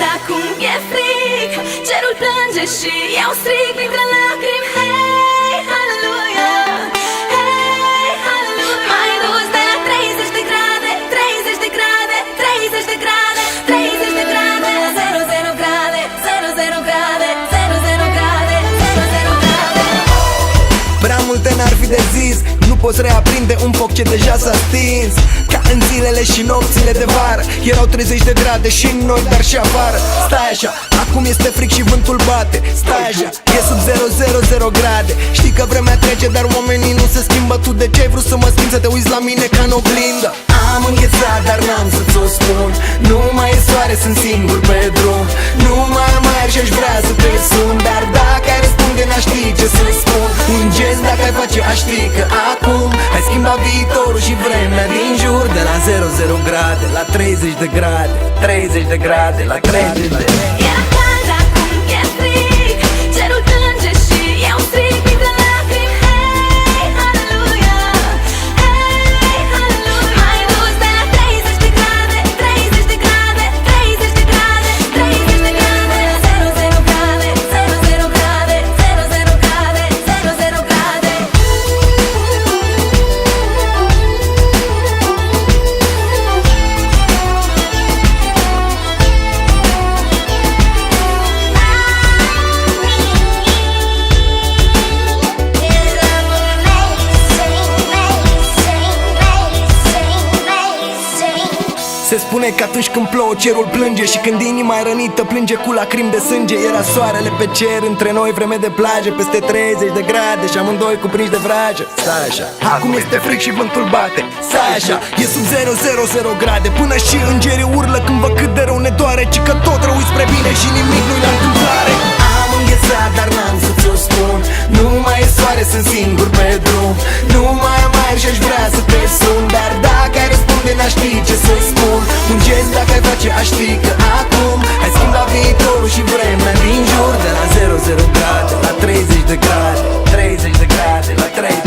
Dar cum e frig, cerul plânge și eu strig printre lacrimi. Hei, haleluia, hei, haleluia. Mai dus de la 30 de grade, 30 de grade, 30 de grade, 30 de grade, 00 grade, 00 grade, 00 grade, 00 grade. Prea multe n-ar fi de zis, nu poți reaprinde un foc ce deja s-a stins. Ca în zilele și nopțile de vară, erau 30 de grade și în noi, dar și afară. Stai așa, acum este fric și vântul bate. Stai așa, e sub 000 grade. Știi că vremea trece, dar oamenii nu se schimbă. Tu de ce ai vrut să mă schimbi, să te uiți la mine ca în oglindă? Am înghețat, dar n-am să ți-o spun. Nu mai e soare, sunt singur pe drum. Nu mai am aer și aș vrea să te sun. Dar dacă ai răspunde, n-aș ști ce să spun. Un gest dacă ai face, aș ști că acum ai schimbat viitorul și vremea din jur. De la 00 grade, la 30 de grade, 30 de grade, la 30 de grade. Era cald, acum e frig, cerul plânge și eu strig printre lacrimi. Hei, haleluia, hei, haleluia. Mai dus de la 30 de grade, 30 de grade, 30 de grade, 30 de grade, 00 grade, 00 grade, 00 grade, 00 grade. Se spune că atunci când plouă cerul plânge și când inima e rănită plânge cu lacrimi de sânge. Era soarele pe cer, între noi vreme de plajă, peste 30 de grade și amândoi cuprinși de vrajă. Stai așa, acum este fric și vântul bate. Stai așa, e sub 000 grade, până și îngerii urlă când văd cât de rău ne doare. Ci că tot rău spre bine și nimic nu-i la întâmplare. Am înghețat, dar n-am să ți-o spun. Nu mai e soare, sunt singur pe drum. Nu mai am aer și aș vrea să te sun. Dar dacă ai răspunde, n-aș ști ce să spun. Un gest dacă ai face, aș ști că acum ai schimbat viitorul și vremea din jur. De la 00 grade, la 30 de grade, 30 de grade, la 30